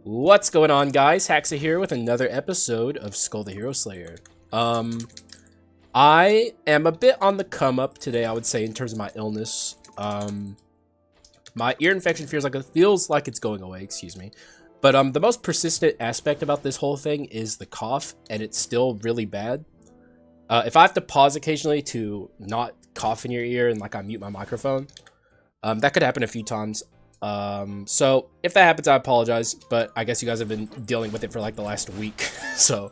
What's going on, guys? Haxa here with another episode of Skul the Hero Slayer. I am a bit on the come up today, I would say, in terms of my illness. My ear infection feels like it's going away, excuse me. But the most persistent aspect about this whole thing is the cough, and it's still really bad. If I have to pause occasionally to not cough in your ear and like I mute my microphone, that could happen a few times. So if that happens, I apologize, but I guess you guys have been dealing with it for like the last week, so,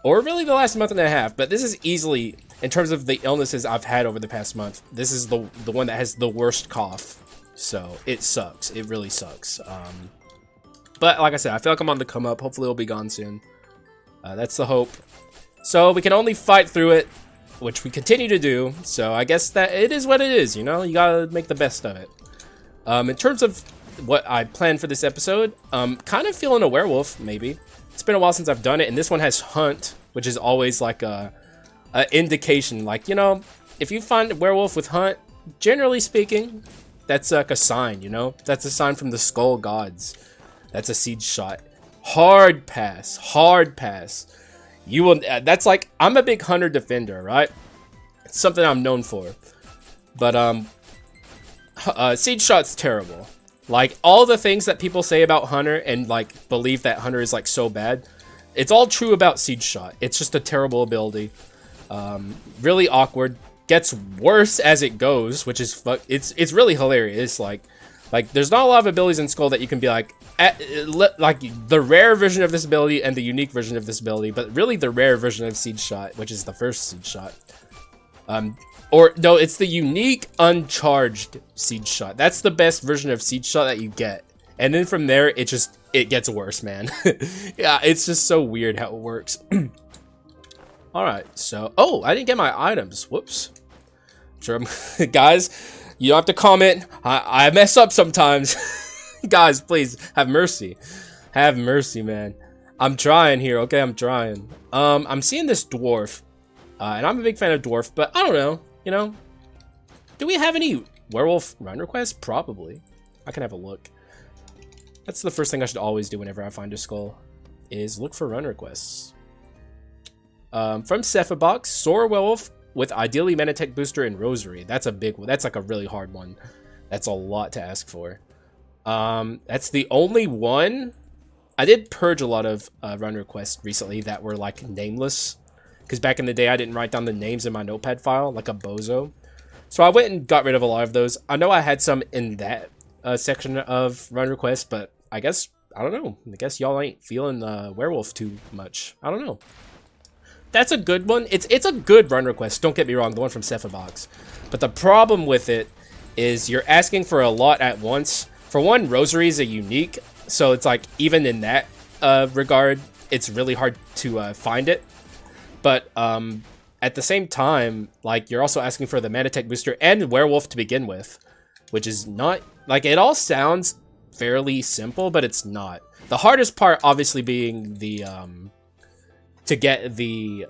or really the last month and a half, but this is easily, in terms of the illnesses I've had over the past month, this is the one that has the worst cough, so it sucks. It really sucks. But like I said, I feel like I'm on the come up. Hopefully it'll be gone soon. That's the hope. So we can only fight through it, which we continue to do, so I guess that it is what it is, you know? You gotta make the best of it. In terms of what I planned for this episode, kind of feeling a werewolf, maybe. It's been a while since I've done it, and this one has hunt, which is always like a indication. Like, you know, if you find a werewolf with hunt, generally speaking, that's like a sign, you know? That's a sign from the Skul gods. That's a siege shot. Hard pass. Hard pass. You will, that's like, I'm a big hunter defender, right? It's something I'm known for. But, siege shot's terrible. Like, all the things that people say about hunter and like believe that hunter is like so bad, it's all true about siege shot. It's just a terrible ability. Really awkward. Gets worse as it goes, which is it's really hilarious. Like there's not a lot of abilities in Skul that you can be like the rare version of this ability and the unique version of this ability, but really the rare version of siege shot, which is the first siege shot. Or no, it's the unique uncharged siege shot. That's the best version of siege shot that you get. And then from there, it gets worse, man. Yeah, it's just so weird how it works. All right, so, oh, I didn't get my items. Whoops. Sure, guys, you don't have to comment. I mess up sometimes. Guys, please have mercy. Have mercy, man. I'm trying here, okay? I'm trying. I'm seeing this dwarf. And I'm a big fan of dwarf, but I don't know. You know, do we have any werewolf run requests? Probably. I can have a look. That's the first thing I should always do whenever I find a Skul, is look for run requests. From Cephabox, Soar Werewolf with ideally Manatech Booster and Rosary. That's a big one. That's like a really hard one. That's a lot to ask for. That's the only one. I did purge a lot of run requests recently that were like nameless. Because back in the day, I didn't write down the names in my notepad file, like a bozo. So I went and got rid of a lot of those. I know I had some in that section of run requests, but I guess, I don't know. I guess y'all ain't feeling werewolf too much. I don't know. That's a good one. It's a good run request, don't get me wrong, the one from Cephabox. But the problem with it is you're asking for a lot at once. For one, Rosary is a unique, so it's like, even in that regard, it's really hard to find it. But at the same time, like, you're also asking for the Manatech Booster and Werewolf to begin with, which is not, like, it all sounds fairly simple, but it's not. The hardest part, obviously, being the, to get the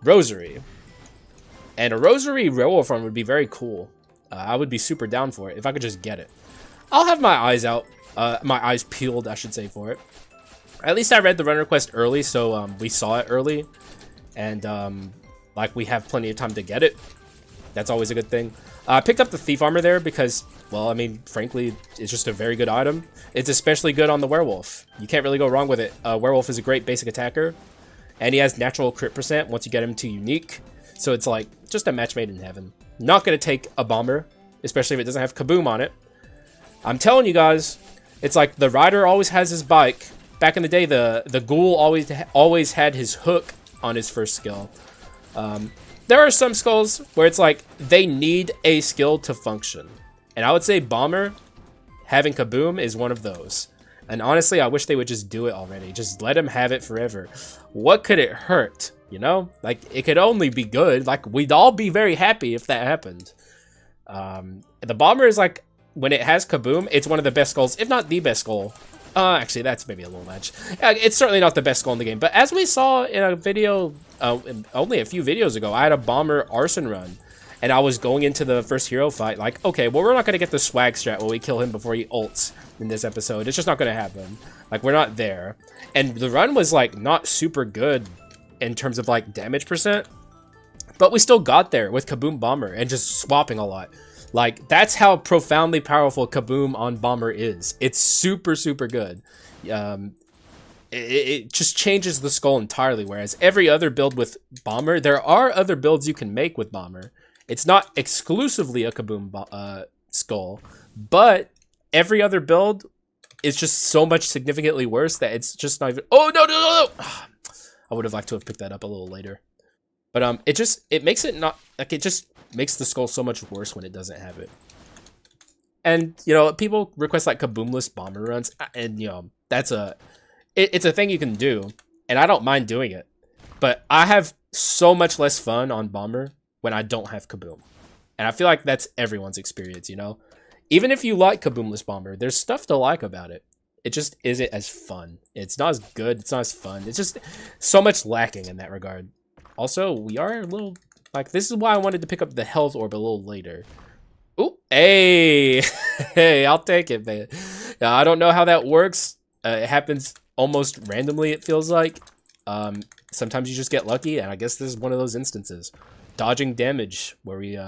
Rosary. And a Rosary Werewolf run would be very cool. I would be super down for it if I could just get it. I'll have my eyes out, my eyes peeled, I should say, for it. At least I read the run request early, so we saw it early. And, like, we have plenty of time to get it. That's always a good thing. I picked up the Thief Armor there because, well, I mean, frankly, it's just a very good item. It's especially good on the Werewolf. You can't really go wrong with it. Werewolf is a great basic attacker. And he has natural crit % once you get him to unique. So it's, like, just a match made in heaven. Not going to take a Bomber, especially if it doesn't have Kaboom on it. I'm telling you guys, it's like the Rider always has his bike. Back in the day, the Ghoul always had his hook on his first skill. There are some Skuls where it's like they need a skill to function, and I would say Bomber having Kaboom is one of those. And honestly, I wish they would just do it already. Just let him have it forever. What could it hurt? You know, like, it could only be good. Like, we'd all be very happy if that happened. The Bomber is like, when it has Kaboom, it's one of the best Skuls, if not the best Skul. Actually, that's maybe a little much. It's certainly not the best Skul in the game. But as we saw in a video, only a few videos ago, I had a Bomber Arson run. And I was going into the first hero fight like, okay, well, we're not going to get the swag strat where we kill him before he ults. in this episode. It's just not gonna happen. Like, we're not there. And the run was, like, not super good in terms of, like, damage percent. But we still got there with Kaboom Bomber and just swapping a lot. Like, that's how profoundly powerful Kaboom on Bomber is. It's super, super good. It just changes the skull entirely, whereas every other build with Bomber, there are other builds you can make with Bomber. It's not exclusively a Kaboom skull, but every other build is just so much significantly worse that it's just not even... Oh, no, no, no, no! I would have liked to have picked that up a little later. But it makes it not... Like, it just makes the skull so much worse when it doesn't have it. And, you know, people request, like, Kaboomless Bomber runs, and, you know, that's a... It's a thing you can do, and I don't mind doing it. But I have so much less fun on Bomber when I don't have Kaboom. And I feel like that's everyone's experience, you know? Even if you like Kaboomless Bomber, there's stuff to like about it. It just isn't as fun. It's not as good. It's not as fun. It's just so much lacking in that regard. Also, we are a little... Like, this is why I wanted to pick up the health orb a little later. Ooh, hey! Hey, I'll take it, man. I don't know how that works. It happens almost randomly, it feels like. Sometimes you just get lucky, and I guess this is one of those instances. Dodging damage, where we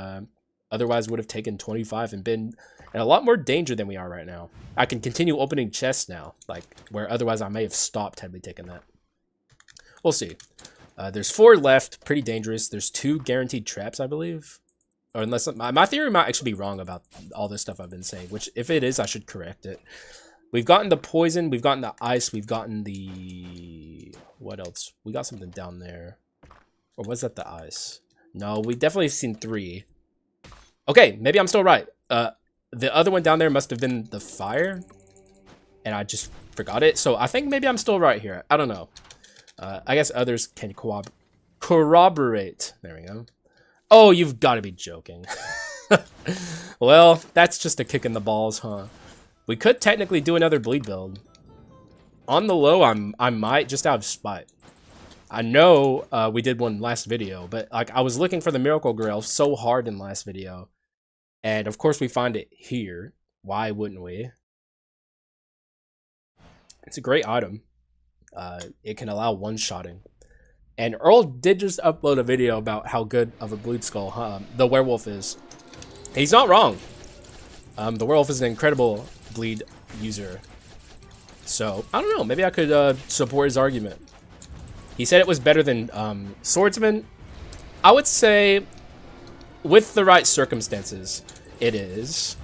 otherwise would have taken 25 and been in a lot more danger than we are right now. I can continue opening chests now, like, where otherwise I may have stopped had we taken that. We'll see. There's 4 left, pretty dangerous. There's 2 guaranteed traps, I believe. Or unless my theory might actually be wrong about all this stuff I've been saying, which if it is, I should correct it. We've gotten the poison, we've gotten the ice, we've gotten the... What else? We got something down there. Or was that the ice? No, we definitely seen 3. Okay, maybe I'm still right. The other one down there must have been the fire. And I just forgot it. So I think maybe I'm still right here. I don't know. I guess others can corroborate. There we go. Oh, you've got to be joking. Well, that's just a kick in the balls, huh? We could technically do another bleed build. On the low, I might, just out of spite. I know we did one last video, but like I was looking for the Miracle Grail so hard in last video. And of course we find it here. Why wouldn't we? It's a great item. It can allow one-shotting. And Earl did just upload a video about how good of a bleed skull the werewolf is. He's not wrong. The werewolf is an incredible bleed user. So, I don't know. Maybe I could support his argument. He said it was better than Swordsman. I would say, with the right circumstances, it is.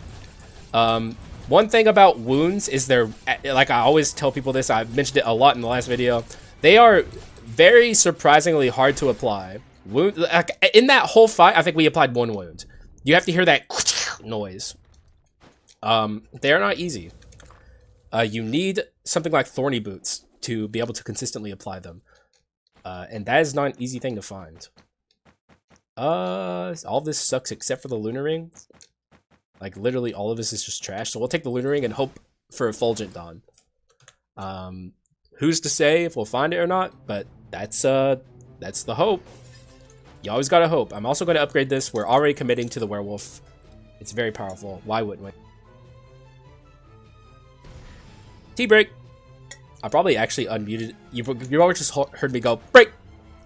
One thing about wounds is they're, like I always tell people this, I mentioned it a lot in the last video, they are very surprisingly hard to apply. Like, in that whole fight, I think we applied 1 wound. You have to hear that noise. They're not easy. You need something like Thorny Boots to be able to consistently apply them. And that is not an easy thing to find. All this sucks except for the Lunar Ring. Like, literally all of this is just trash. So we'll take the Lunar Ring and hope for Effulgent Dawn. Who's to say if we'll find it or not? But that's the hope. You always gotta hope. I'm also going to upgrade this. We're already committing to the werewolf. It's very powerful. Why wouldn't we? T-break. I probably actually unmuted. You probably just heard me go, break.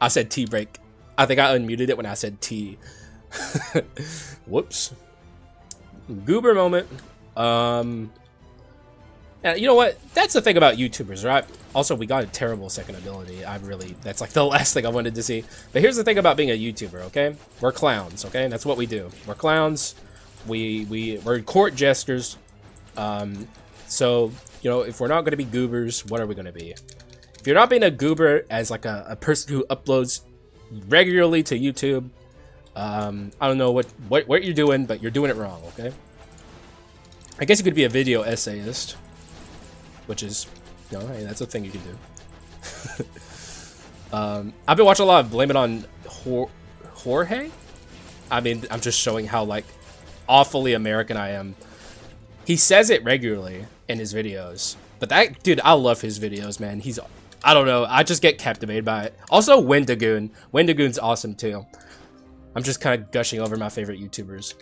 I said T-break. I think I unmuted it when I said T. Whoops. Goober moment. Yeah, you know what? That's the thing about YouTubers, right? Also, we got a terrible second ability. That's like the last thing I wanted to see. But here's the thing about being a YouTuber, okay? We're clowns, okay? That's what we do. We're clowns. We're court jesters. So, you know, if we're not going to be goobers, what are we going to be? If you're not being a goober as like a person who uploads regularly to YouTube, I don't know what you're doing, but you're doing it wrong, okay? I guess you could be a video essayist, which is, you know, hey, that's a thing you can do. I've been watching a lot of Blame It on Jorge. I mean, I'm just showing how, like, awfully American I am. He says it regularly in his videos, but that dude, I love his videos, man. I don't know, I just get captivated by it. Also, Wendigoon. Wendigoon's awesome too. I'm just kind of gushing over my favorite YouTubers.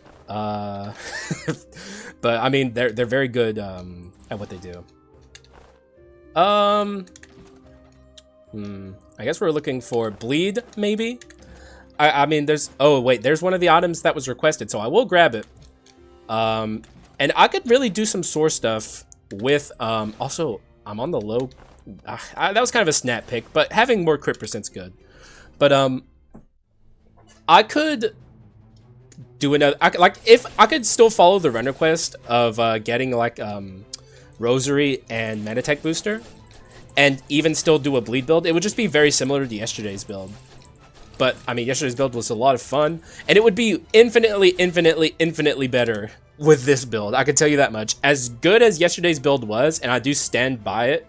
But I mean, they're very good at what they do. I guess we're looking for bleed, maybe. I mean, there's there's one of the items that was requested, so I will grab it. And I could really do some Soar stuff with also I'm on the low. That was kind of a snap pick, but having more crit percent's good. But I could do another. If I could still follow the run request of getting like Rosary and Manatech booster, and even still do a bleed build, it would just be very similar to yesterday's build. But I mean, yesterday's build was a lot of fun, and it would be infinitely better with this build. I can tell you that much. As good as yesterday's build was, and I do stand by it,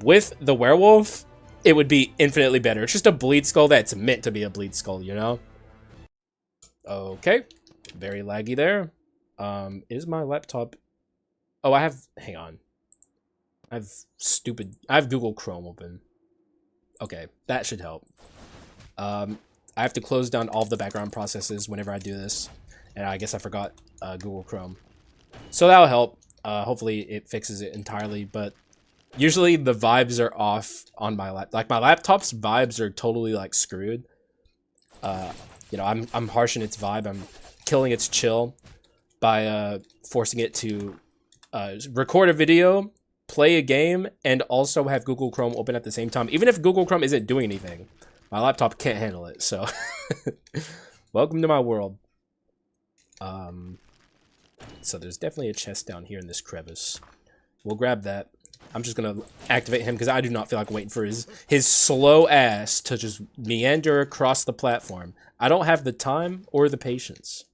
with the Werewolf, it would be infinitely better. It's just a bleed skull that's meant to be a bleed skull, you know? Okay. Very laggy there. Is my laptop... Oh, hang on. I have Google Chrome open. Okay, that should help. I have to close down all of the background processes whenever I do this. And I guess I forgot Google Chrome. So that'll help. Hopefully it fixes it entirely, but usually the vibes are off on my laptop. Like my laptop's vibes are totally like screwed. You know, I'm harshing its vibe. I'm killing its chill by forcing it to record a video, play a game, and also have Google Chrome open at the same time. Even if Google Chrome isn't doing anything, my laptop can't handle it. So welcome to my world. So there's definitely a chest down here in this crevice. We'll grab that. I'm just gonna activate him because I do not feel like waiting for his slow ass to just meander across the platform. I don't have the time or the patience.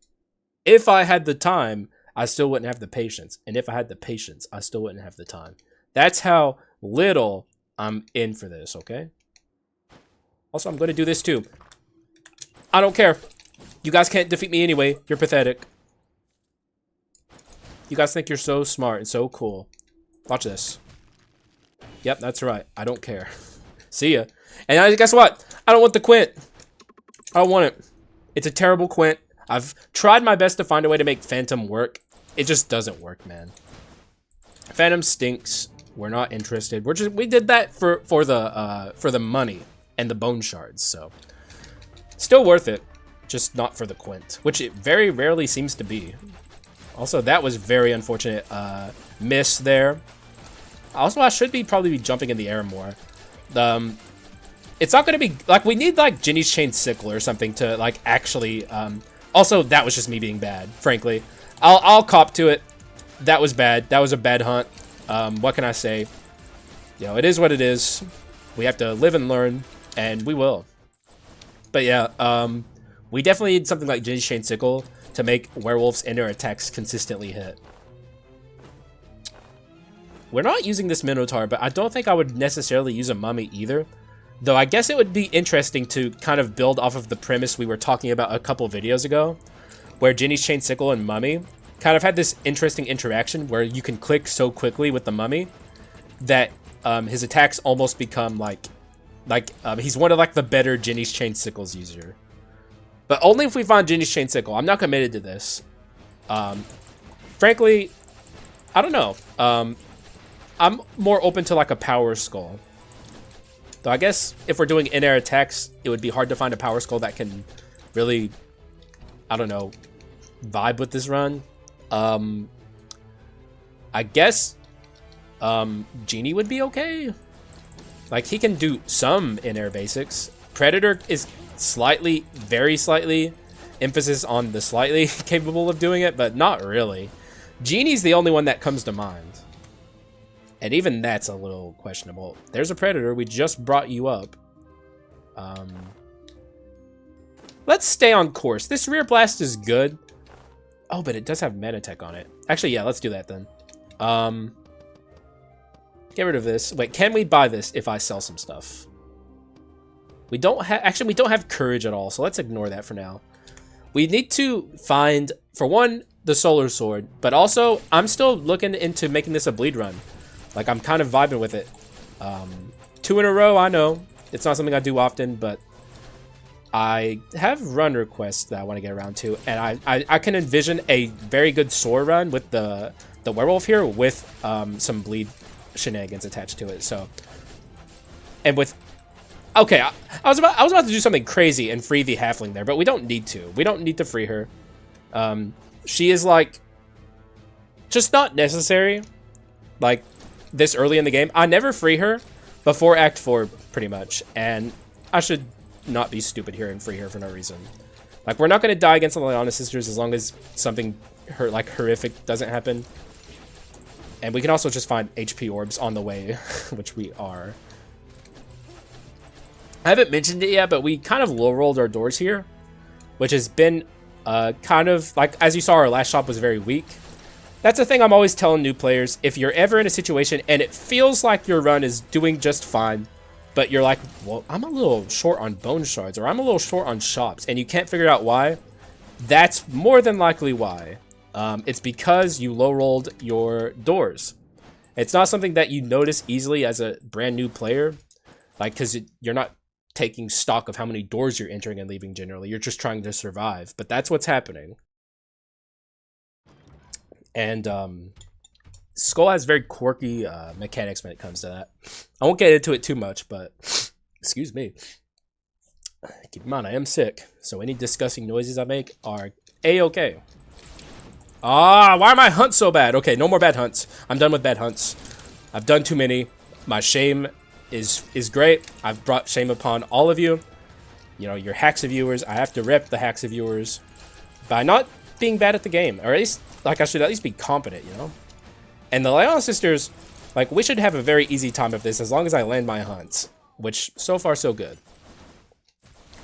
If I had the time, I still wouldn't have the patience. And if I had the patience, I still wouldn't have the time. That's how little I'm in for this, okay? Also, I'm gonna do this too. I don't care. You guys can't defeat me anyway. You're pathetic. You guys think you're so smart and so cool. Watch this. Yep, that's right. I don't care. See ya. And guess what? I don't want the quint. I don't want it. It's a terrible quint. I've tried my best to find a way to make Phantom work. It just doesn't work, man. Phantom stinks. We're not interested. We did that for the money and the bone shards, so still worth it. Just not for the quint, which it very rarely seems to be. Also, that was very unfortunate miss there. Also, I should probably be jumping in the air more. It's not gonna be like we need like Genie's chain sickle or something to like actually. Also, that was just me being bad. Frankly, I'll cop to it. That was bad. That was a bad hunt. What can I say? You know, it is what it is. We have to live and learn, and we will. But yeah, we definitely need something like Genie's chain sickle to make Werewolf's inner attacks consistently hit. We're not using this Minotaur, but I don't think I would necessarily use a mummy either. Though I guess it would be interesting to kind of build off of the premise we were talking about a couple videos ago, where Genie's chain sickle and mummy kind of had this interesting interaction where you can click so quickly with the mummy that his attacks almost become like he's one of like the better Genie's chain sickles user. But only if we find Genie's chain sickle. I'm not committed to this. Frankly, I don't know. I'm more open to like a power skull. Though I guess if we're doing in-air attacks, it would be hard to find a power skull that can really, I don't know, vibe with this run. I guess Genie would be okay. Like he can do some in-air basics. Predator is slightly, very slightly, emphasis on the slightly capable of doing it, but not really. Genie's the only one that comes to mind. And even that's a little questionable. There's a Predator. We just brought you up. Let's stay on course. This rear blast is good. Oh, but it does have Manatech on it. Actually, yeah, let's do that then. Get rid of this. Wait, can we buy this if I sell some stuff? We don't have... Actually, we don't have courage at all, so let's ignore that for now. We need to find, for one, the Solar Sword, but also, I'm still looking into making this a bleed run. Like, I'm kind of vibing with it. 2 in a row, I know. It's not something I do often, but I have run requests that I want to get around to, and I can envision a very good Soar run with the Werewolf here with some bleed shenanigans attached to it. So, and with okay, I was about to do something crazy and free the halfling there, but we don't need to. We don't need to free her. She is like just not necessary. Like this early in the game, I never free her before Act 4, pretty much, and I should not be stupid here and free her for no reason. Like, we're not going to die against the Lyanna sisters as long as something horrific doesn't happen. And we can also just find HP orbs on the way, which we are. I haven't mentioned it yet, but we kind of low rolled our doors here, which has been kind of like, as you saw, our last shop was very weak. That's the thing I'm always telling new players. If you're ever in a situation and it feels like your run is doing just fine, but you're like, well, I'm a little short on bone shards, or I'm a little short on shops, and you can't figure out why, that's more than likely why. It's because you low rolled your doors. It's not something that you notice easily as a brand new player, like, because you're not taking stock of how many doors you're entering and leaving generally. You're just trying to survive, but that's what's happening. And Skul has very quirky mechanics when it comes to that. I won't get into it too much, but excuse me. Keep in mind, I am sick, so any disgusting noises I make are a-okay. Ah, why are my hunts so bad? Okay, no more bad hunts. I'm done with bad hunts. I've done too many. My shame is great. I've brought shame upon all of you. You know, your Haxa viewers. I have to rep the Haxa viewers by not being bad at the game, or at least, like, I should at least be competent, you know? And the Lyanna sisters, like, we should have a very easy time of this as long as I land my hunts, which so far so good.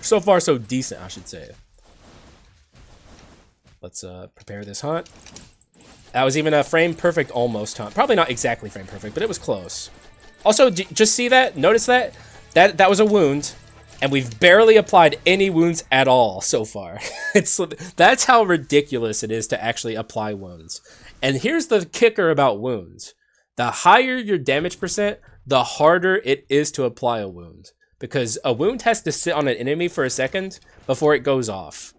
So far so decent, I should say. Let's prepare this hunt. That was even a frame perfect almost hunt. Probably not exactly frame perfect, but it was close. Also, just see that? Notice that? That was a wound, and we've barely applied any wounds at all so far. That's how ridiculous it is to actually apply wounds. And here's the kicker about wounds. The higher your damage percent, the harder it is to apply a wound. Because a wound has to sit on an enemy for a second before it goes off.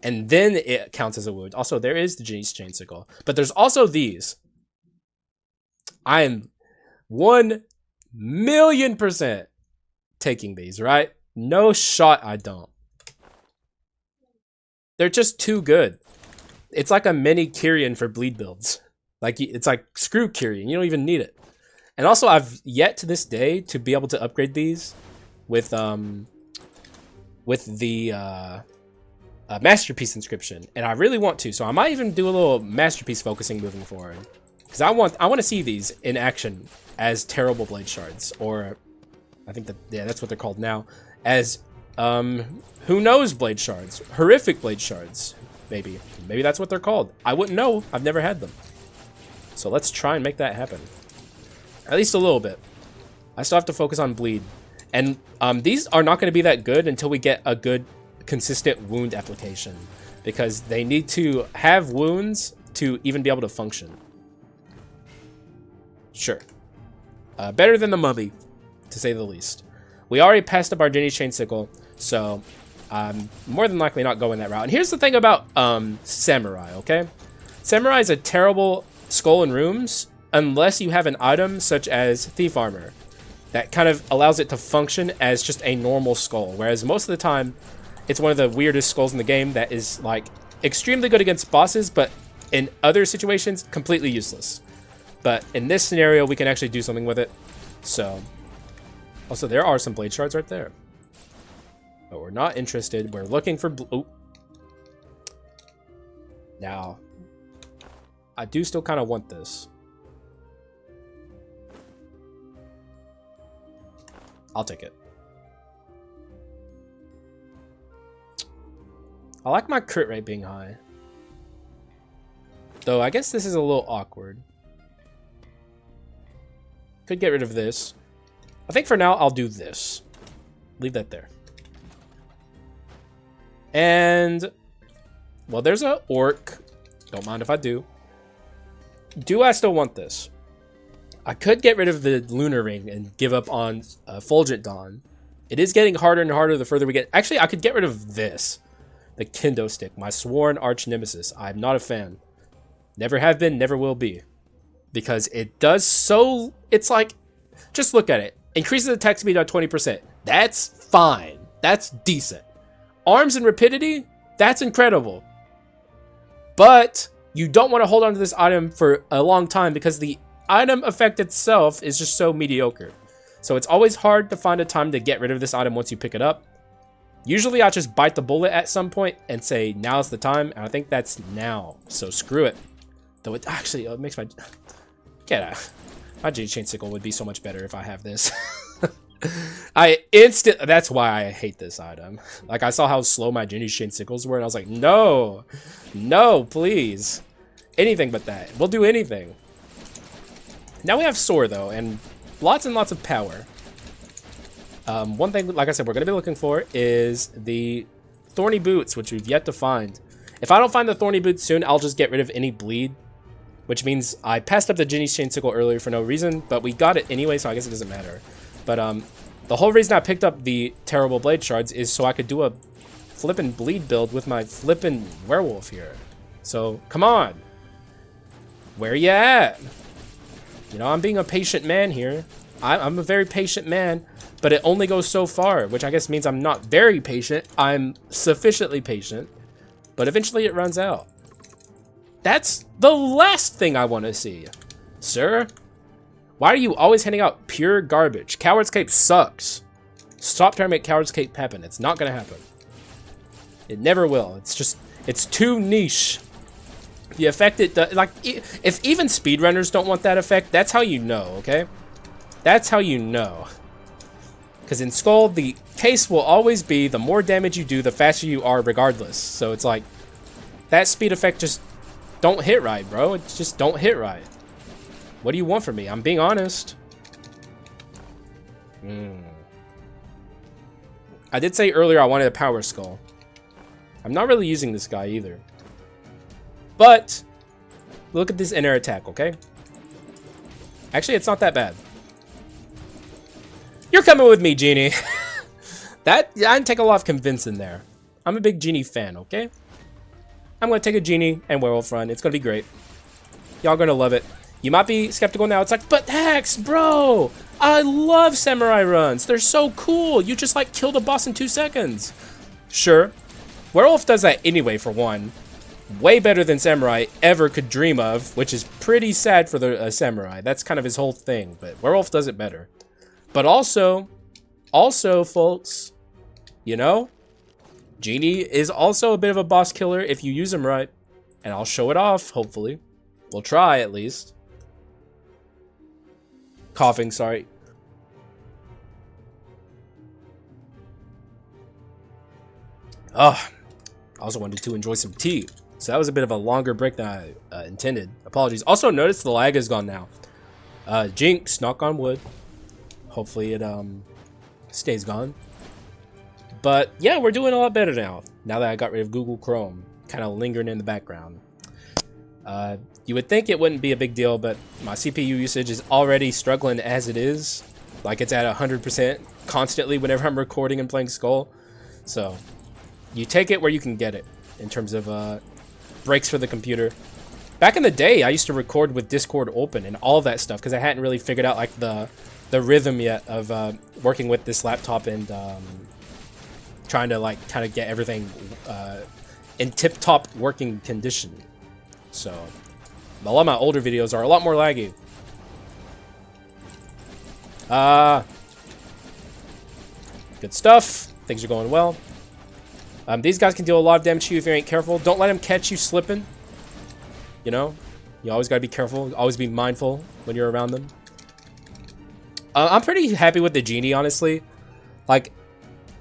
And then it counts as a wound. Also, there is the Genie's chain sickle. But there's also these. I am 1,000,000% taking these, right? No shot I don't. They're just too good. It's like a mini Kyrian for bleed builds. Like, it's like, screw Kyrian, you don't even need it. And also, I've yet to this day to be able to upgrade these with the Masterpiece inscription. And I really want to, so I might even do a little Masterpiece focusing moving forward. Because I want to see these in action as terrible blade shards. Or, I think that, yeah, that's what they're called now. As, who knows blade shards? Horrific blade shards. Maybe that's what they're called. I wouldn't know. I've never had them. So let's try and make that happen. At least a little bit. I still have to focus on bleed. And these are not going to be that good until we get a good, consistent wound application. Because they need to have wounds to even be able to function. Sure. Better than the mummy, to say the least. We already passed up our Genie chain sickle, so I'm more than likely not going that route. And here's the thing about Samurai, okay? Samurai is a terrible skull in rooms unless you have an item such as Thief Armor that kind of allows it to function as just a normal skull. Whereas most of the time, it's one of the weirdest skulls in the game that is like extremely good against bosses, but in other situations, completely useless. But in this scenario, we can actually do something with it. So, also there are some blade shards right there. But we're not interested. We're looking for oh. Now, I do still kind of want this. I'll take it. I like my crit rate being high. Though I guess this is a little awkward. Could get rid of this. I think for now I'll do this. Leave that there. And, well, there's a orc. Don't mind if I do. Do I still want this? I could get rid of the lunar ring and give up on Fulgent Dawn. It is getting harder and harder the further we get. Actually, I could get rid of this. The kendo stick, my sworn arch nemesis. I'm not a fan. Never have been, never will be. Because it does so... It's like... Just look at it. Increases attack speed by 20%. That's fine. That's decent. Arms and rapidity? That's incredible. But you don't want to hold on to this item for a long time because the item effect itself is just so mediocre. So it's always hard to find a time to get rid of this item once you pick it up. Usually I just bite the bullet at some point and say, now's the time. And I think that's now. So screw it. Though it actually it makes my... Get out. My Genie chain sickle would be so much better if I have this. That's why I hate this item. Like, I saw how slow my Genie chain sickles were, and I was like, no. No, please. Anything but that. We'll do anything. Now we have Soar, though, and lots of power. One thing, like I said, we're going to be looking for is the Thorny Boots, which we've yet to find. If I don't find the Thorny Boots soon, I'll just get rid of any bleed. Which means I passed up the Genie's chain sickle earlier for no reason, but we got it anyway, so I guess it doesn't matter. But the whole reason I picked up the terrible blade shards is so I could do a flippin' bleed build with my flippin' werewolf here. So come on, where you at? You know, I'm being a patient man here. I'm a very patient man, but it only goes so far, which I guess means I'm not very patient. I'm sufficiently patient, but eventually it runs out. That's the last thing I want to see. Sir, why are you always handing out pure garbage? Coward's Cape sucks. Stop trying to make Coward's Cape happen. It's not going to happen. It never will. It's just, it's too niche. The effect it does, like, if even speedrunners don't want that effect, that's how you know, okay? That's how you know. Because in Skul, the case will always be the more damage you do, the faster you are regardless. So it's like, that speed effect just don't hit right, bro. It just don't hit right. What do you want from me? I'm being honest. I did say earlier I wanted a power skull. I'm not really using this guy either. But look at this inner attack, okay? Actually, it's not that bad. You're coming with me, Genie. I didn't take a lot of convincing there. I'm a big Genie fan, okay? I'm going to take a Genie and Werewolf run. It's going to be great. Y'all going to love it. You might be skeptical now. It's like, but Hex, bro, I love samurai runs. They're so cool. You just, like, kill the boss in 2 seconds. Sure. Werewolf does that anyway, for one. Way better than samurai ever could dream of, which is pretty sad for the samurai. That's kind of his whole thing, but Werewolf does it better. But also, folks, you know, Genie is also a bit of a boss killer if you use him right. And I'll show it off, hopefully. We'll try, at least. Coughing, sorry. Oh, I also wanted to enjoy some tea. So that was a bit of a longer break than I intended. Apologies. Also, notice the lag is gone now. Jinx, knock on wood. Hopefully it stays gone. But yeah, we're doing a lot better now that I got rid of Google Chrome. Kind of lingering in the background. You would think it wouldn't be a big deal, but my CPU usage is already struggling as it is. Like, it's at 100% constantly whenever I'm recording and playing Skul. So you take it where you can get it in terms of breaks for the computer. Back in the day, I used to record with Discord open and all that stuff because I hadn't really figured out like the rhythm yet of working with this laptop and trying to like kind of get everything in tip-top working condition. So a lot of my older videos are a lot more laggy. Good stuff. Things are going well. These guys can deal a lot of damage to you if you ain't careful. Don't let them catch you slipping. You know, you always gotta be careful. Always be mindful when you're around them. I'm pretty happy with the Genie, honestly. Like,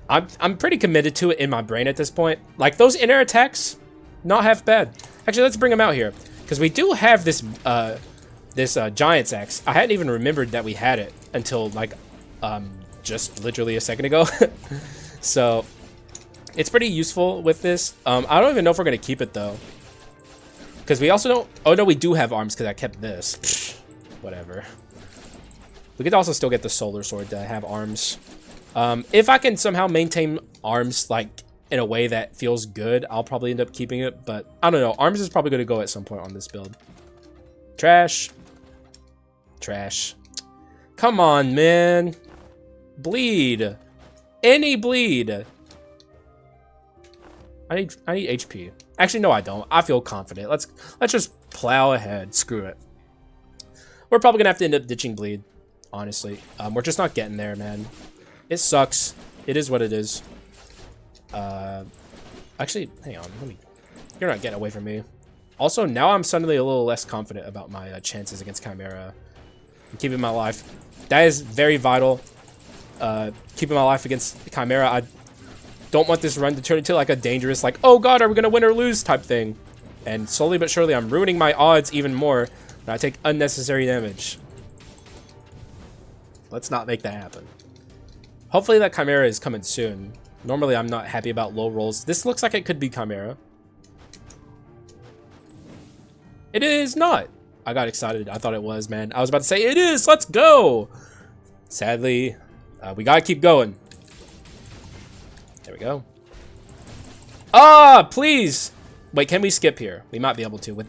I'm pretty committed to it in my brain at this point. Like, those inner attacks, not half bad. Actually, let's bring them out here because we do have this Giant's Axe. I hadn't even remembered that we had it until like just literally a second ago. So it's pretty useful with this. I don't even know if we're gonna keep it though, because we also don't. Oh no, we do have arms because I kept this. Pfft, whatever. We could also still get the Solar Sword to have arms. If I can somehow maintain arms like in a way that feels good, I'll probably end up keeping it. But I don't know. Arms is probably going to go at some point on this build. Trash. Trash. Come on, man. Bleed. Any bleed. I need HP. Actually, no, I don't. I feel confident. Let's just plow ahead. Screw it. We're probably gonna have to end up ditching bleed. Honestly, we're just not getting there, man. It sucks. It is what it is. Actually, hang on. You're not getting away from me. Also, now I'm suddenly a little less confident about my chances against Chimera. I'm keeping my life. That is very vital. Keeping my life against Chimera. I don't want this run to turn into like a dangerous, like, oh god, are we gonna win or lose type thing. And slowly but surely, I'm ruining my odds even more when I take unnecessary damage. Let's not make that happen. Hopefully that Chimera is coming soon. Normally, I'm not happy about low rolls. This looks like it could be Chimera. It is not. I got excited. I thought it was, man. I was about to say, it is. Let's go. Sadly, we gotta keep going. There we go. Ah, please. Wait, can we skip here? We might be able to.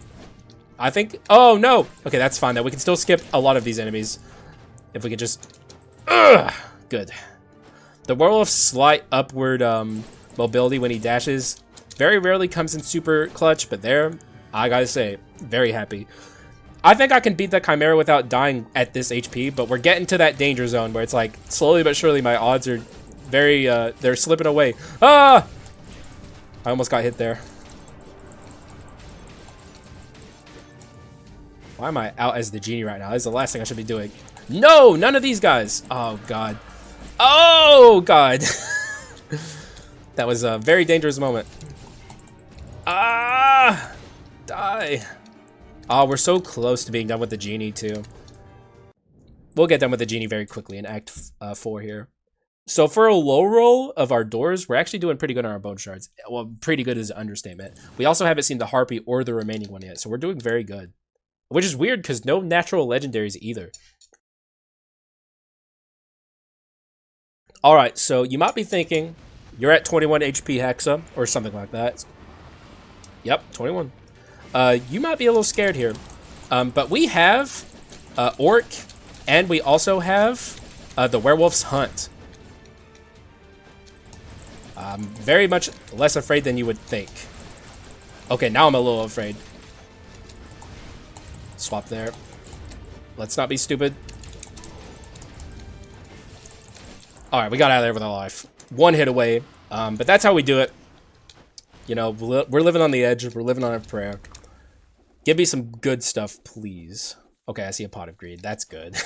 I think. Oh, no. Okay, that's fine, though. We can still skip a lot of these enemies. If we could just... Good. The Werewolf's slight upward mobility when he dashes very rarely comes in super clutch, but there, I gotta say, very happy. I think I can beat the Chimera without dying at this HP, but we're getting to that danger zone where it's like, slowly but surely, my odds are very, they're slipping away. Ah! I almost got hit there. Why am I out as the Genie right now? This is the last thing I should be doing. No! None of these guys! Oh, God. Oh, God. That was a very dangerous moment. Ah! Die. Oh, we're so close to being done with the Genie, too. We'll get done with the Genie very quickly in Act 4 here. So for a low roll of our doors, we're actually doing pretty good on our bone shards. Well, pretty good is an understatement. We also haven't seen the Harpy or the remaining one yet, so we're doing very good. Which is weird, because no natural legendaries either. Alright, so you might be thinking, you're at 21 HP Haxa, or something like that. Yep, 21. You might be a little scared here. But we have Orc, and we also have the Werewolf's Hunt. I'm very much less afraid than you would think. Okay, now I'm a little afraid. Swap there. Let's not be stupid. Alright, we got out of there with our life. One hit away. But that's how we do it. You know, we're living on the edge. We're living on a prayer. Give me some good stuff, please. Okay, I see a Pot of Greed. That's good.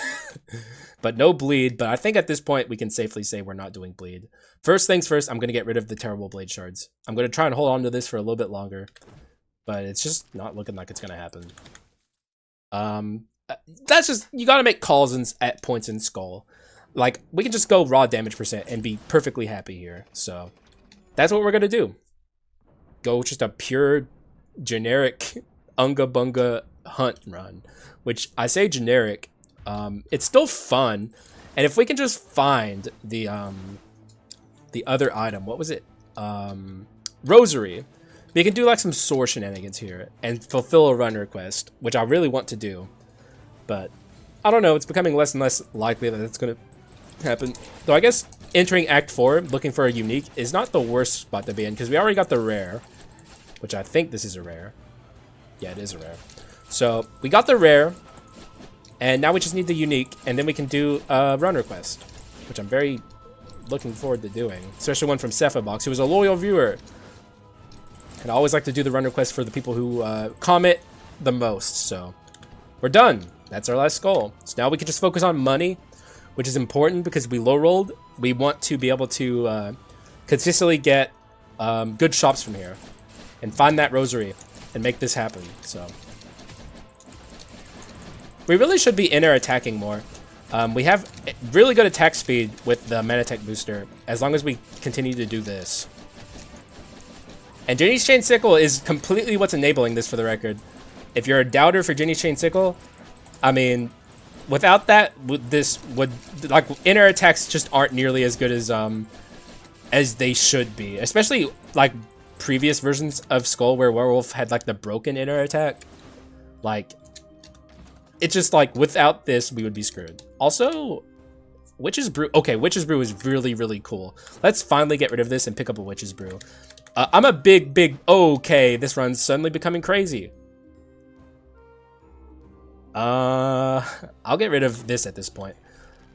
But no bleed. But I think at this point, we can safely say we're not doing bleed. First things first, I'm going to get rid of the terrible blade shards. I'm going to try and hold on to this for a little bit longer. But it's just not looking like it's going to happen. That's just... You got to make calls at points in Skull. Like, we can just go raw damage percent and be perfectly happy here. So, that's what we're going to do. Go just a pure, generic, unga bunga hunt run. Which, I say generic, it's still fun. And if we can just find the other item, what was it? Rosary. We can do like some Soar shenanigans here and fulfill a run request, which I really want to do. But, I don't know, it's becoming less and less likely that it's going to happen. Though I guess entering Act 4, looking for a unique, is not the worst spot to be in, because we already got the rare, which I think this is a rare. Yeah, it is a rare. So, we got the rare, and now we just need the unique, and then we can do a run request, which I'm very looking forward to doing, especially one from Cephabox, who is a loyal viewer. And I always like to do the run request for the people who comment the most, so we're done. That's our last skull. So now we can just focus on money, which is important because we low rolled. We want to be able to consistently get good shops from here and find that rosary and make this happen. So we really should be inner attacking more. We have really good attack speed with the Manatech booster as long as we continue to do this. And Genie's Chain Sickle is completely what's enabling this, for the record. If you're a doubter for Genie's Chain Sickle, I mean, without that, this would, like, inner attacks just aren't nearly as good as they should be. Especially, like, previous versions of Skul where Werewolf had, like, the broken inner attack. Like, it's just, like, without this, we would be screwed. Also, Witch's Brew. Okay, Witch's Brew is really, really cool. Let's finally get rid of this and pick up a Witch's Brew. I'm a big... Okay, this run's suddenly becoming crazy. I'll get rid of this at this point.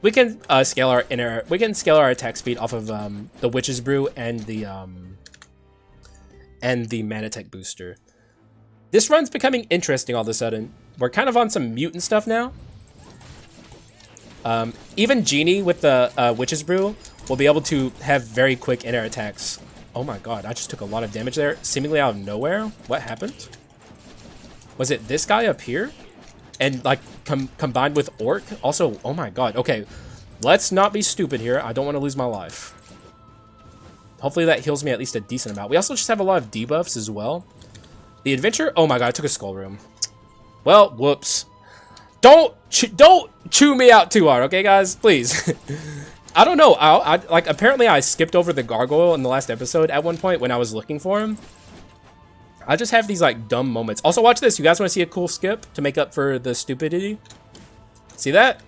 We can scale our attack speed off of the Witch's Brew and the Mana Tech booster. This run's becoming interesting all of a sudden. We're kind of on some mutant stuff now. Even Genie with the Witch's Brew will be able to have very quick inner attacks. Oh my god, I just took a lot of damage there, seemingly out of nowhere. What happened? Was it this guy up here? And, like, combined with Orc? Also, oh my god. Okay, let's not be stupid here. I don't want to lose my life. Hopefully that heals me at least a decent amount. We also just have a lot of debuffs as well. The adventure... Oh my god, I took a skull room. Well, whoops. Don't chew me out too hard, okay, guys? Please. I don't know. Like, apparently I skipped over the gargoyle in the last episode at one point when I was looking for him. I just have these, like, dumb moments. Also, watch this. You guys want to see a cool skip to make up for the stupidity? See that?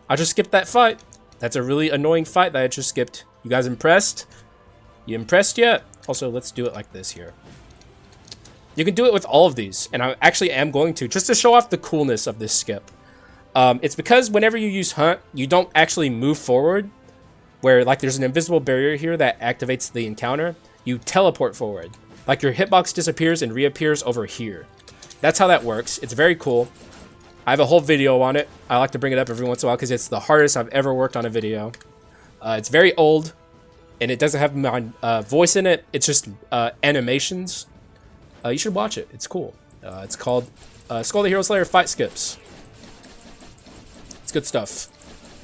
I just skipped that fight. That's a really annoying fight that I just skipped. You guys impressed? You impressed yet? Also, let's do it like this here. You can do it with all of these, and I actually am going to, just to show off the coolness of this skip. It's because whenever you use Hunt, you don't actually move forward, where, like, there's an invisible barrier here that activates the encounter. You teleport forward. Like, your hitbox disappears and reappears over here. That's how that works. It's very cool. I have a whole video on it. I like to bring it up every once in a while because it's the hardest I've ever worked on a video. It's very old, and it doesn't have my voice in it. It's just animations. You should watch it. It's cool. It's called Skul the Hero Slayer Fight Skips. It's good stuff.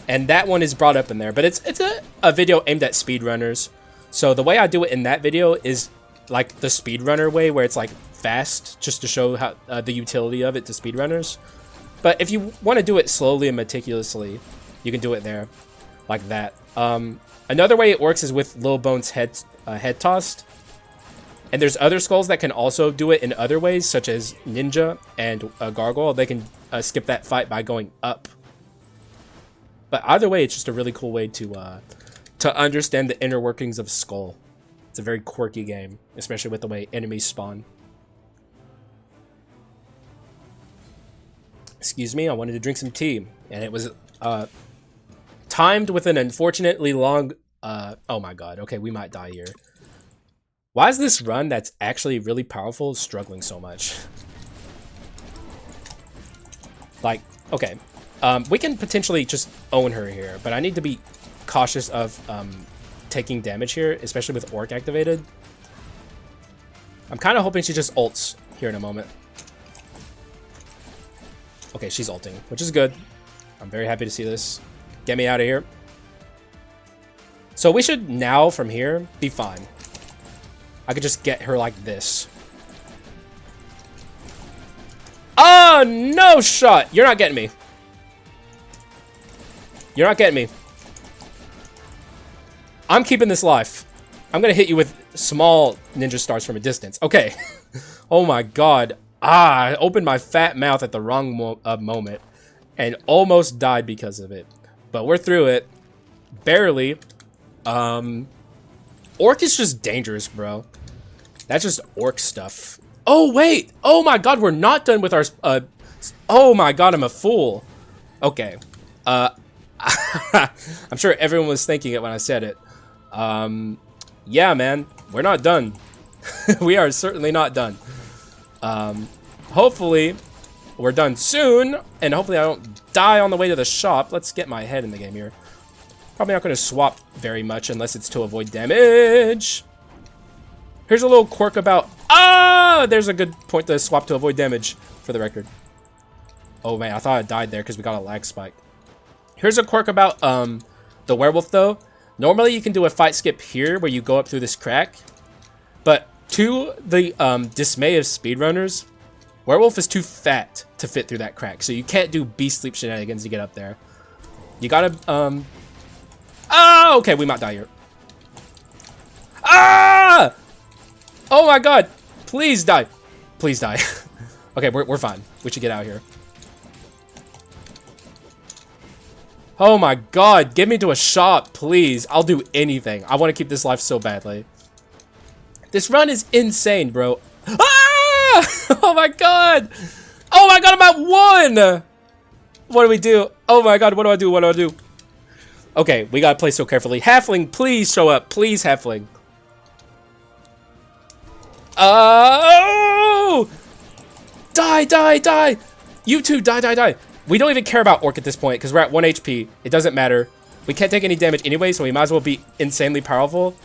And that one is brought up in there. But it's a video aimed at speedrunners. So the way I do it in that video is like the speedrunner way, where it's like fast, just to show how the utility of it to speedrunners. But if you want to do it slowly and meticulously, you can do it there, like that. Another way it works is with Lil Bone's head tossed. And there's other skulls that can also do it in other ways, such as Ninja and Gargoyle. They can skip that fight by going up. But either way, it's just a really cool way to understand the inner workings of Skul. It's a very quirky game, especially with the way enemies spawn. Excuse me, I wanted to drink some tea, and it was timed with an unfortunately long... oh my god, okay, we might die here. Why is this run that's actually really powerful struggling so much? Like, okay, we can potentially just own her here, but I need to be cautious of taking damage here, especially with Orc activated. I'm kind of hoping she just ults here in a moment. Okay, she's ulting, which is good. I'm very happy to see this. Get me out of here. So we should now, from here, be fine. I could just get her like this. Oh, no shot! You're not getting me. You're not getting me. I'm keeping this life. I'm gonna hit you with small ninja stars from a distance. Okay. Oh my god. I opened my fat mouth at the wrong moment and almost died because of it. But we're through it. Barely. Orc is just dangerous, bro. That's just Orc stuff. Oh, wait. Oh my god, we're not done with our... oh my god, I'm a fool. Okay. I'm sure everyone was thinking it when I said it. Yeah, man. We're not done. We are certainly not done. Hopefully we're done soon, and hopefully I don't die on the way to the shop. Let's get my head in the game here. Probably not going to swap very much unless it's to avoid damage. Here's a little quirk about... Ah! There's a good point to swap to avoid damage, for the record. Oh, man, I thought I died there because we got a lag spike. Here's a quirk about the werewolf, though. Normally, you can do a fight skip here where you go up through this crack. But to the dismay of speedrunners, Werewolf is too fat to fit through that crack, so you can't do beast sleep shenanigans to get up there. You gotta, oh, okay, we might die here. Ah! Oh my god! Please die. Please die. Okay, we're fine. We should get out of here. Oh my god, get me to a shop, please. I'll do anything. I want to keep this life so badly. This run is insane, bro. Ah! Oh my god! Oh my god, I'm at 1! What do we do? Oh my god, what do I do? What do I do? Okay, we gotta play so carefully. Halfling, please show up. Please, Halfling. Oh! Die, die, die! You two, die, die, die. We don't even care about Orc at this point because we're at 1 HP. It doesn't matter. We can't take any damage anyway, so we might as well be insanely powerful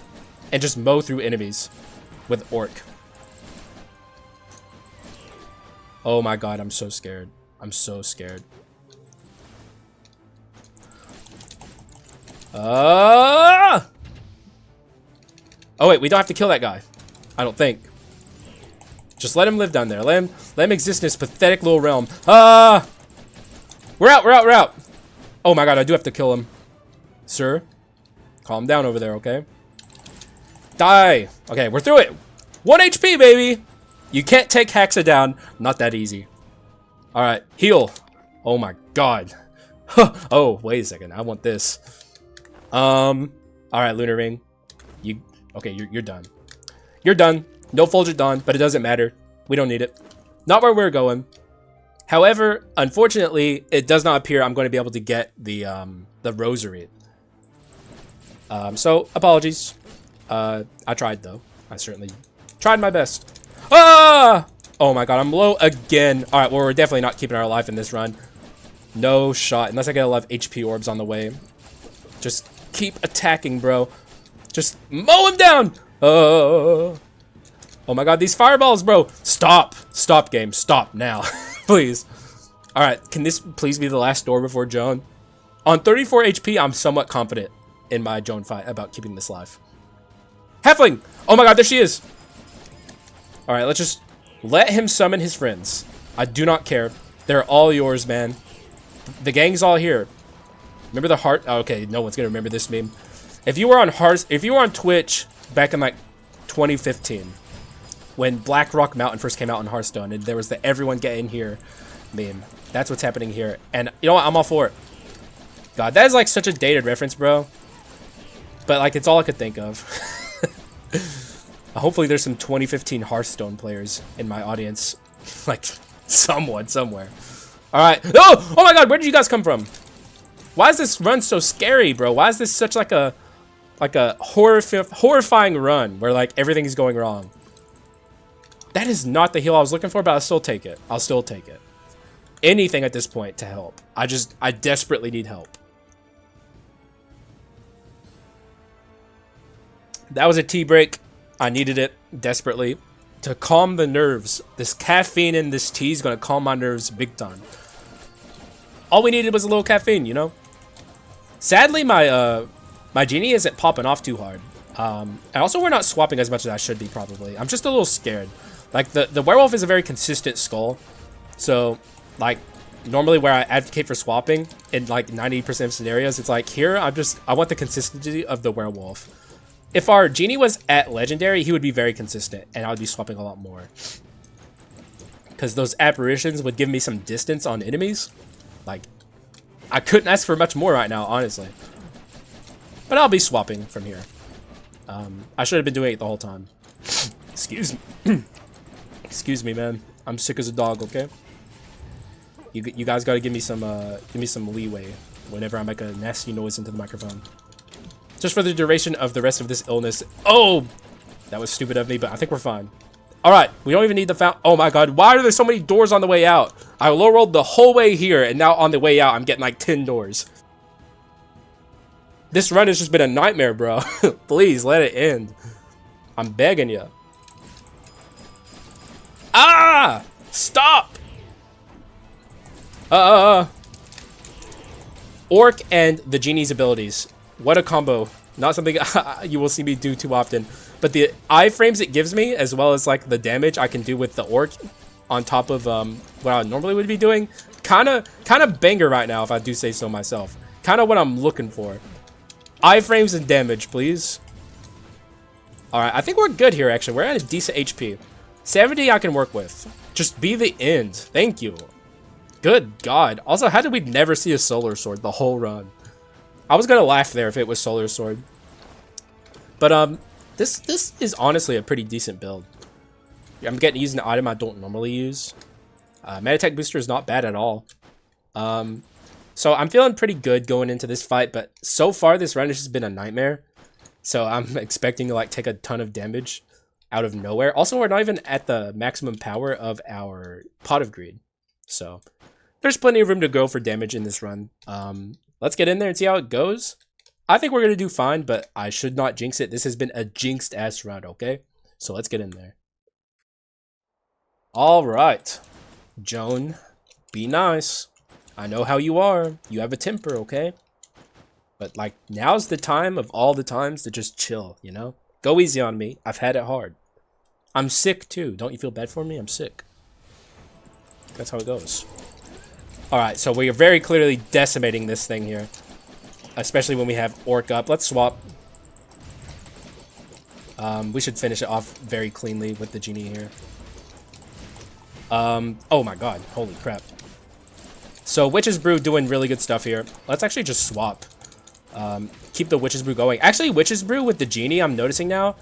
and just mow through enemies with Orc. Oh my god, I'm so scared. I'm so scared. Oh wait, we don't have to kill that guy. I don't think. Just let him live down there. Let him exist in his pathetic little realm. We're out, we're out, we're out. Oh my god, I do have to kill him. Sir, calm down over there, okay? Die. Okay, we're through it. 1 HP, baby. You can't take Haxa down. Not that easy. All right, heal. Oh my god. Oh, wait a second. I want this. All right, Lunar Ring. Okay, you're done. You're done. No Fulgent Dawn, but it doesn't matter. We don't need it. Not where we're going. However, unfortunately, it does not appear I'm going to be able to get the Rosary. So, apologies. I tried, though. I certainly tried my best. Ah! Oh my god, I'm low again. Alright, well, we're definitely not keeping our life in this run. No shot. Unless I get a lot of HP orbs on the way. Just keep attacking, bro. Just mow him down! Oh my god, these fireballs, bro. Stop. Stop, game. Stop now. Please. Alright, can this please be the last door before Joan? On 34 HP, I'm somewhat confident in my Joan fight about keeping this life. Halfling! Oh my god, there she is! Alright, let's just let him summon his friends. I do not care. They're all yours, man. The gang's all here. Remember the heart? Oh, okay, no one's gonna remember this meme. If you were on Twitch back in like 2015, when Black Rock Mountain first came out in Hearthstone, and there was the everyone get in here meme. That's what's happening here. And you know what? I'm all for it. God, that is like such a dated reference, bro. But like, it's all I could think of. Hopefully there's some 2015 Hearthstone players in my audience. Like, someone, somewhere. Alright. Oh my god, where did you guys come from? Why is this run so scary, bro? Why is this such like a horrifying run where like everything's going wrong? That is not the heal I was looking for, but I'll still take it. I'll still take it. Anything at this point to help. I desperately need help. That was a tea break. I needed it desperately to calm the nerves. This caffeine in this tea is going to calm my nerves big time. All we needed was a little caffeine, you know? Sadly, my Genie isn't popping off too hard. And also, we're not swapping as much as I should be, probably. I'm just a little scared. Like, the Werewolf is a very consistent skull. So, like, normally where I advocate for swapping, in like 90% of scenarios, it's like, here, I want the consistency of the Werewolf. If our Genie was at Legendary, he would be very consistent, and I would be swapping a lot more. Because those apparitions would give me some distance on enemies. Like, I couldn't ask for much more right now, honestly. But I'll be swapping from here. I should have been doing it the whole time. Excuse me. Excuse me, man. I'm sick as a dog, okay? You guys gotta give me some leeway whenever I make a nasty noise into the microphone. Just for the duration of the rest of this illness. Oh! That was stupid of me, but I think we're fine. Alright, we don't even need the fountain. Oh my god, why are there so many doors on the way out? I low rolled the whole way here, and now on the way out, I'm getting like 10 doors. This run has just been a nightmare, bro. Please, let it end. I'm begging you. Ah! Stop! Orc and the Genie's abilities. What a combo. Not something you will see me do too often. But the iframes it gives me, as well as like the damage I can do with the Orc, on top of what I normally would be doing. Kind of banger right now, if I do say so myself. Kind of what I'm looking for. Iframes and damage, please. Alright, I think we're good here, actually. We're at a decent HP. 70 I can work with. Just be the end. Thank you. Good God. Also, how did we never see a Solar Sword the whole run? I was gonna laugh there if it was Solar Sword. But, this is honestly a pretty decent build. I'm getting to use an item I don't normally use. Meta-attack booster is not bad at all. So I'm feeling pretty good going into this fight, but so far this run has just been a nightmare. So I'm expecting to like take a ton of damage out of nowhere. Also, we're not even at the maximum power of our Pot of Greed. So there's plenty of room to go for damage in this run. Let's get in there and see how it goes. I think we're going to do fine, but I should not jinx it. This has been a jinxed ass run, okay? So let's get in there. All right. Joan, be nice. I know how you are. You have a temper, okay? But, like, now's the time of all the times to just chill, you know? Go easy on me. I've had it hard. I'm sick, too. Don't you feel bad for me? I'm sick. That's how it goes. Alright, so we are very clearly decimating this thing here. Especially when we have Orc up. Let's swap. We should finish it off very cleanly with the Genie here. Oh my god. Holy crap. So, Witch's Brew doing really good stuff here. Let's actually just swap. Keep the Witch's Brew going. Actually, Witch's Brew with the Genie, I'm noticing now.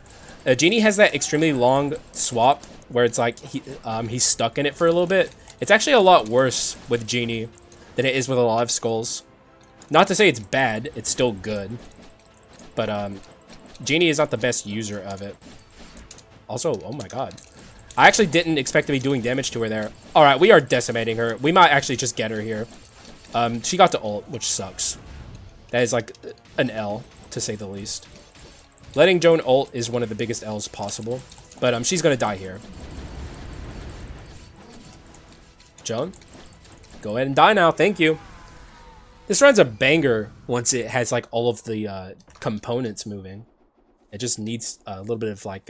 Genie has that extremely long swap where it's like he's stuck in it for a little bit. It's actually a lot worse with Genie than it is with a lot of skulls. Not to say it's bad, it's still good. But Genie is not the best user of it. Also, oh my god. I actually didn't expect to be doing damage to her there. Alright, we are decimating her. We might actually just get her here. She got to ult, which sucks. That is like an L, to say the least. Letting Joan ult is one of the biggest L's possible. But she's gonna die here. Joan? Go ahead and die now, thank you. This run's a banger once it has like all of the components moving. It just needs a little bit of like,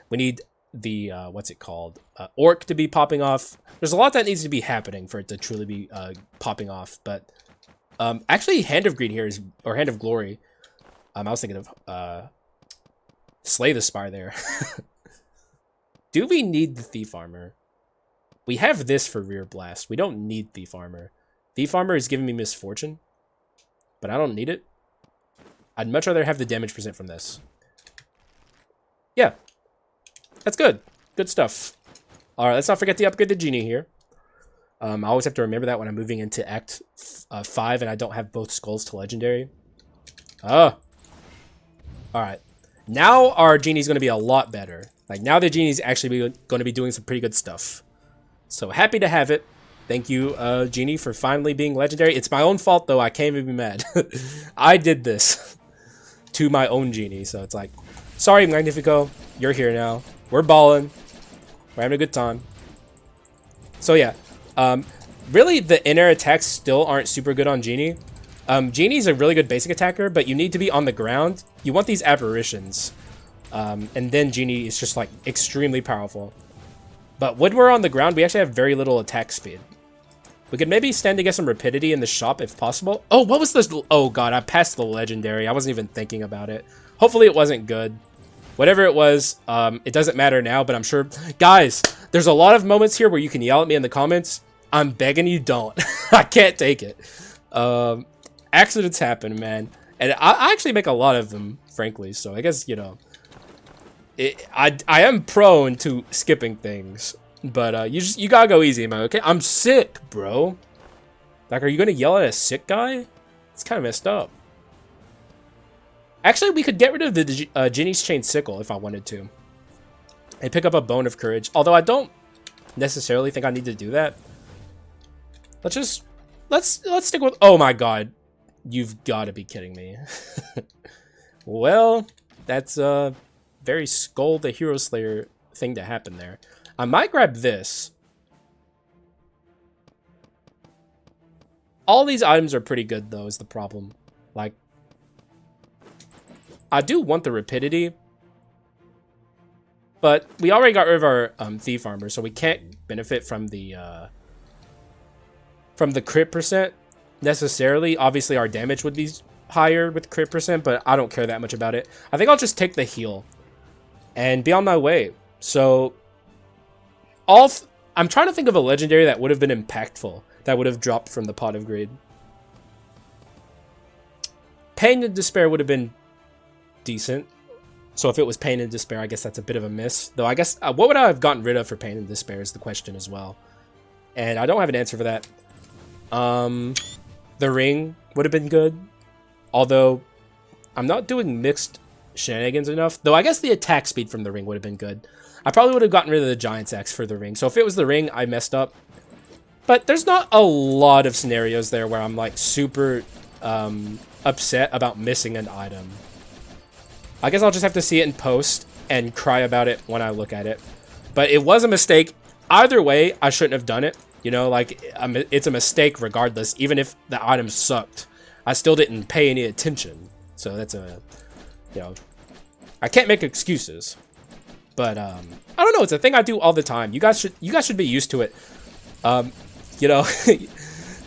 we need the what's it called, Orc to be popping off. There's a lot that needs to be happening for it to truly be popping off, but actually Hand of Greed here is, or Hand of Glory. I was thinking of Slay the Spire there. Do we need the Thief Armor? We have this for Rear Blast. We don't need Thief Armor. Thief Armor is giving me Misfortune, but I don't need it. I'd much rather have the damage percent from this. Yeah. That's good. Good stuff. Alright, let's not forget to upgrade the Genie here. I always have to remember that when I'm moving into Act 5 and I don't have both skulls to Legendary. Alright. Now our Genie's going to be a lot better. Like, now the Genie's actually going to be doing some pretty good stuff. So, happy to have it. Thank you, Genie, for finally being Legendary. It's my own fault, though. I can't even be mad. I did this to my own Genie. So, it's like, sorry, Magnifico. You're here now. We're balling. We're having a good time. So yeah, really the inner attacks still aren't super good on Genie. Genie's a really good basic attacker, but you need to be on the ground. You want these apparitions. And then Genie is just like extremely powerful. But when we're on the ground, we actually have very little attack speed. We could maybe stand to get some rapidity in the shop if possible. Oh, what was this? Oh god, I passed the Legendary. I wasn't even thinking about it. Hopefully it wasn't good. Whatever it was, it doesn't matter now, but I'm sure... Guys, there's a lot of moments here where you can yell at me in the comments. I'm begging you don't. I can't take it. Accidents happen, man. And I actually make a lot of them, frankly. So I guess, you know... I am prone to skipping things. But you gotta go easy, man, okay? I'm sick, bro. Like, are you gonna yell at a sick guy? It's kind of messed up. Actually, we could get rid of the Genie's Chain Sickle if I wanted to. And pick up a Bone of Courage. Although I don't necessarily think I need to do that. Let's stick with... Oh my god. You've got to be kidding me. Well, that's a very Skul the Hero Slayer thing to happen there. I might grab this. All these items are pretty good, though, is the problem. Like, I do want the rapidity. But we already got rid of our thief armor, so we can't benefit from the crit percent necessarily. Obviously, our damage would be higher with crit percent, but I don't care that much about it. I think I'll just take the heal and be on my way. So, I'm trying to think of a legendary that would have been impactful, that would have dropped from the Pot of Greed. Pain and Despair would have been decent. So if it was Pain and Despair, I guess that's a bit of a miss. Though I guess, what would I have gotten rid of for Pain and Despair is the question as well. And I don't have an answer for that. The Ring would have been good. Although, I'm not doing mixed shenanigans enough. Though I guess the attack speed from the Ring would have been good. I probably would have gotten rid of the Giant's Axe for the Ring. So if it was the Ring, I messed up. But there's not a lot of scenarios there where I'm like super upset about missing an item. I guess I'll just have to see it in post and cry about it when I look at it. But it was a mistake. Either way, I shouldn't have done it. You know, like, it's a mistake regardless. Even if the item sucked, I still didn't pay any attention. So that's a, you know, I can't make excuses. But, I don't know. It's a thing I do all the time. You guys should be used to it. You know,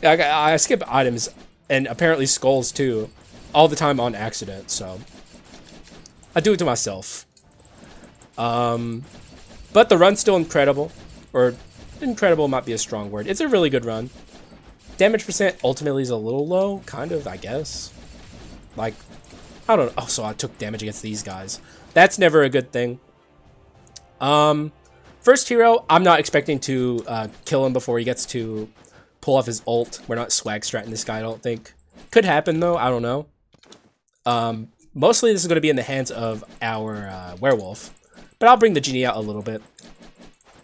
I skip items and apparently skulls too all the time on accident. So I do it to myself. But the run's still incredible. Or, incredible might be a strong word. It's a really good run. Damage percent ultimately is a little low. Kind of, I guess. Like, I don't know. Oh, so I took damage against these guys. That's never a good thing. First hero, I'm not expecting to kill him before he gets to pull off his ult. We're not swag stratting this guy, I don't think. Could happen, though. I don't know. Mostly this is going to be in the hands of our werewolf. But I'll bring the genie out a little bit.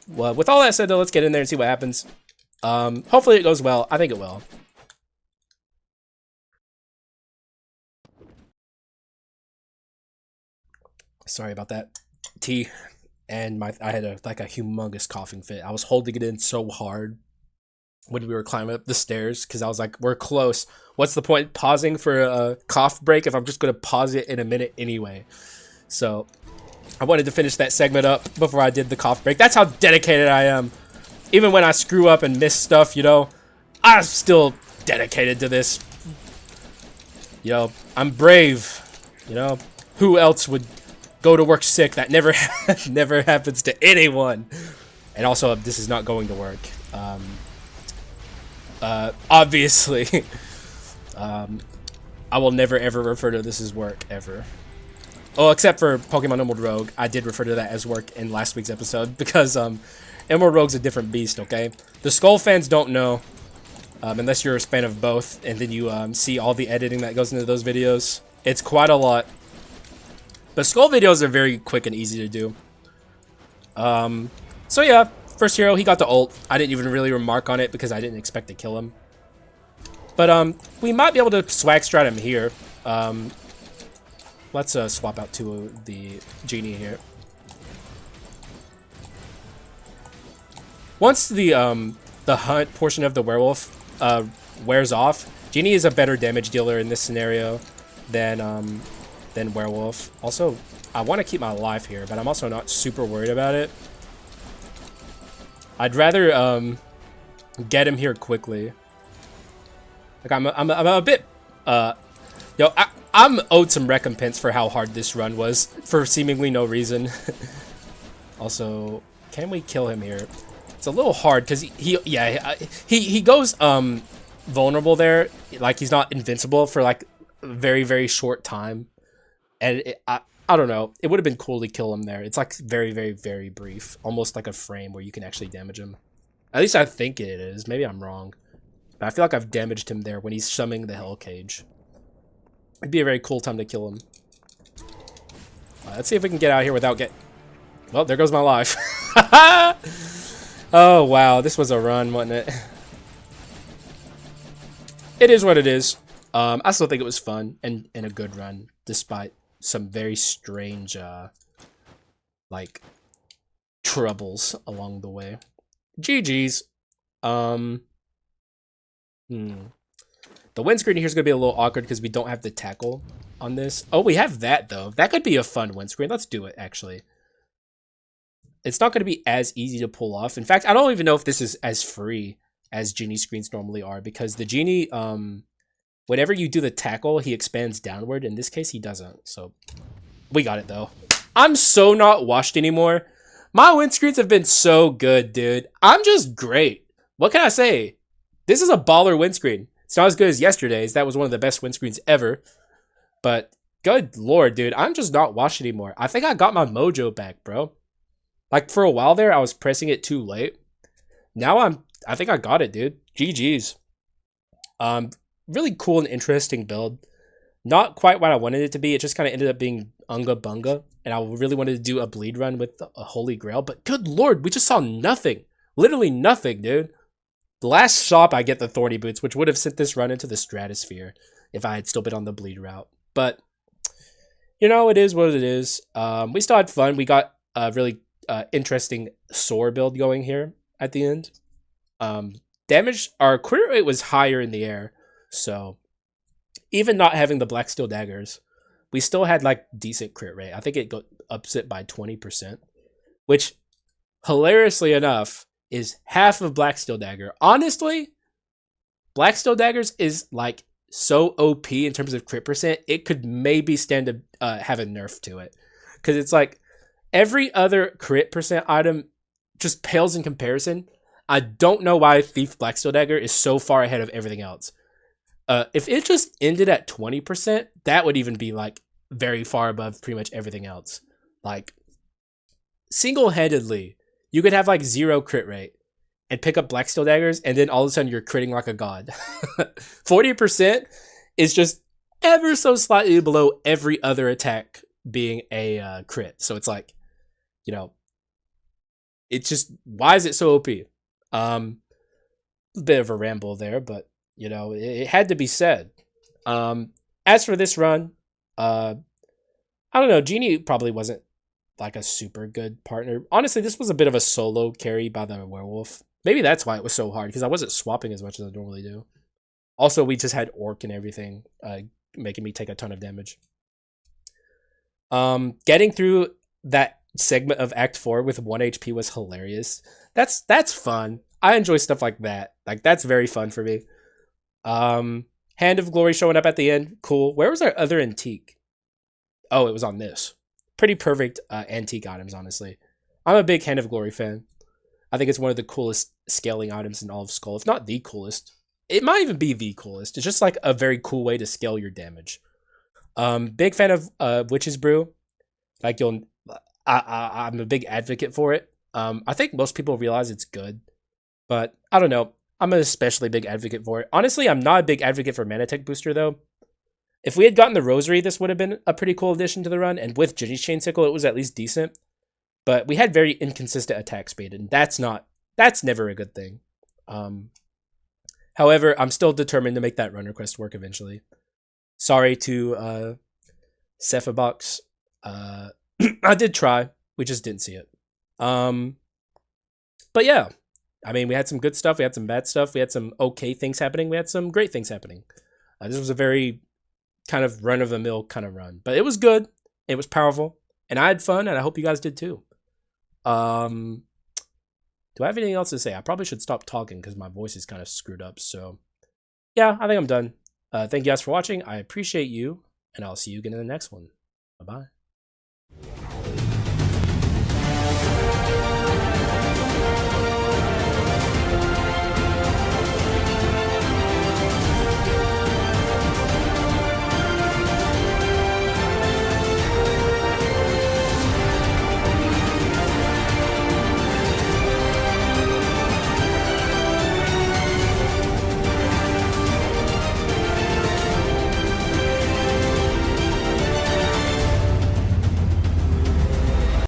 Well, with all that said, though, let's get in there and see what happens. Hopefully it goes well. I think it will. Sorry about that. Tea. And I had a humongous coughing fit. I was holding it in so hard when we were climbing up the stairs because I was like, we're close. What's the point pausing for a cough break if I'm just going to pause it in a minute anyway? So I wanted to finish that segment up before I did the cough break. That's how dedicated I am. Even when I screw up and miss stuff, you know, I'm still dedicated to this. You know, I'm brave. You know, who else would go to work sick? That never never happens to anyone. And also, this is not going to work. Obviously, I will never ever refer to this as work ever. Oh, except for Pokemon Emerald Rogue, I did refer to that as work in last week's episode because Emerald Rogue's a different beast. Okay, the Skul fans don't know, unless you're a fan of both, and then you see all the editing that goes into those videos. It's quite a lot. But Skul videos are very quick and easy to do. So yeah, first hero, he got the ult. I didn't even really remark on it because I didn't expect to kill him. But we might be able to swag strat him here. Let's swap out to the Genie here. Once the hunt portion of the werewolf wears off, Genie is a better damage dealer in this scenario than werewolf. Also, I want to keep my life here, but I'm also not super worried about it. I'd rather get him here quickly. Like I'm a bit yo, I'm owed some recompense for how hard this run was for seemingly no reason. Also, can we kill him here? It's a little hard because he goes vulnerable there, like he's not invincible for like a very, very short time. And I don't know. It would have been cool to kill him there. It's like very, very, very brief. Almost like a frame where you can actually damage him. At least I think it is. Maybe I'm wrong. But I feel like I've damaged him there when he's summoning the Hell Cage. It'd be a very cool time to kill him. Let's see if we can get out of here without Well, there goes my life. Oh, wow. This was a run, wasn't it? It is what it is. I still think it was fun and a good run, despite some very strange, like, troubles along the way. GG's. The windscreen here is going to be a little awkward because we don't have the tackle on this. Oh, we have that, though. That could be a fun windscreen. Let's do it, actually. it's not going to be as easy to pull off. In fact, I don't even know if this is as free as Genie screens normally are, because the Genie, whenever you do the tackle, he expands downward. In this case, he doesn't. So we got it though. I'm so not washed anymore. My windscreens have been so good, dude. I'm just great. What can I say? This is a baller windscreen. It's not as good as yesterday's. That was one of the best windscreens ever. But good lord, dude. I'm just not washed anymore. I think I got my mojo back, bro. Like, for a while there, I was pressing it too late. Now I think I got it, dude. GG's. Really cool and interesting build. Not quite what I wanted it to be. It just kind of ended up being Unga Bunga. And I really wanted to do a bleed run with a Holy Grail. But good lord, we just saw nothing. Literally nothing, dude. The last shop, I get the Thorny Boots, which would have sent this run into the stratosphere if I had still been on the bleed route. But, you know, it is what it is. We still had fun. We got a really interesting Soar build going here at the end. Damage, our crit rate was higher in the air. So, even not having the Black Steel Daggers, we still had, like, decent crit rate. I think it ups it by 20%. Which, hilariously enough, is half of Black Steel Dagger. Honestly, Black Steel Daggers is like so OP in terms of crit percent, it could maybe stand to have a nerf to it. Because it's like every other crit percent item just pales in comparison. I don't know why Thief Black Steel Dagger is so far ahead of everything else. If it just ended at 20%, that would even be like very far above pretty much everything else. Like, single-handedly, you could have like 0 crit rate and pick up Black Steel Daggers, and then all of a sudden you're critting like a god. 40% is just ever so slightly below every other attack being a crit. So it's like, you know, it's just, why is it so OP? A bit of a ramble there, but, you know, it had to be said. As for this run, I don't know, Genie probably wasn't like a super good partner. Honestly, this was a bit of a solo carry by the Werewolf. Maybe that's why it was so hard, because I wasn't swapping as much as I normally do. Also, we just had Orc and everything, making me take a ton of damage. Getting through that segment of Act 4 with 1 HP was hilarious. That's fun. I enjoy stuff like that. Like, that's very fun for me. Hand of Glory showing up at the end. Cool. Where was our other antique? Oh, it was on this. Pretty perfect antique items, honestly. I'm a big Hand of Glory fan. I think it's one of the coolest scaling items in all of Skul. If not the coolest. It might even be the coolest. It's just like a very cool way to scale your damage. Big fan of Witch's Brew. Like, I'm a big advocate for it. I think most people realize it's good. But, I don't know. I'm an especially big advocate for it. Honestly, I'm not a big advocate for Mana Tech Booster, though. If we had gotten the Rosary, this would have been a pretty cool addition to the run. And with Genie's Chain Sickle, it was at least decent. But we had very inconsistent attack speed. And that's never a good thing. However, I'm still determined to make that run request work eventually. Sorry to Cephabox. I did try. We just didn't see it. But yeah. I mean, we had some good stuff. We had some bad stuff. We had some okay things happening. We had some great things happening. This was a very kind of run-of-the-mill kind of run. But it was good. It was powerful. And I had fun, and I hope you guys did too. Do I have anything else to say? I probably should stop talking because my voice is kind of screwed up. So, yeah, I think I'm done. Thank you guys for watching. I appreciate you, and I'll see you again in the next one. Bye-bye.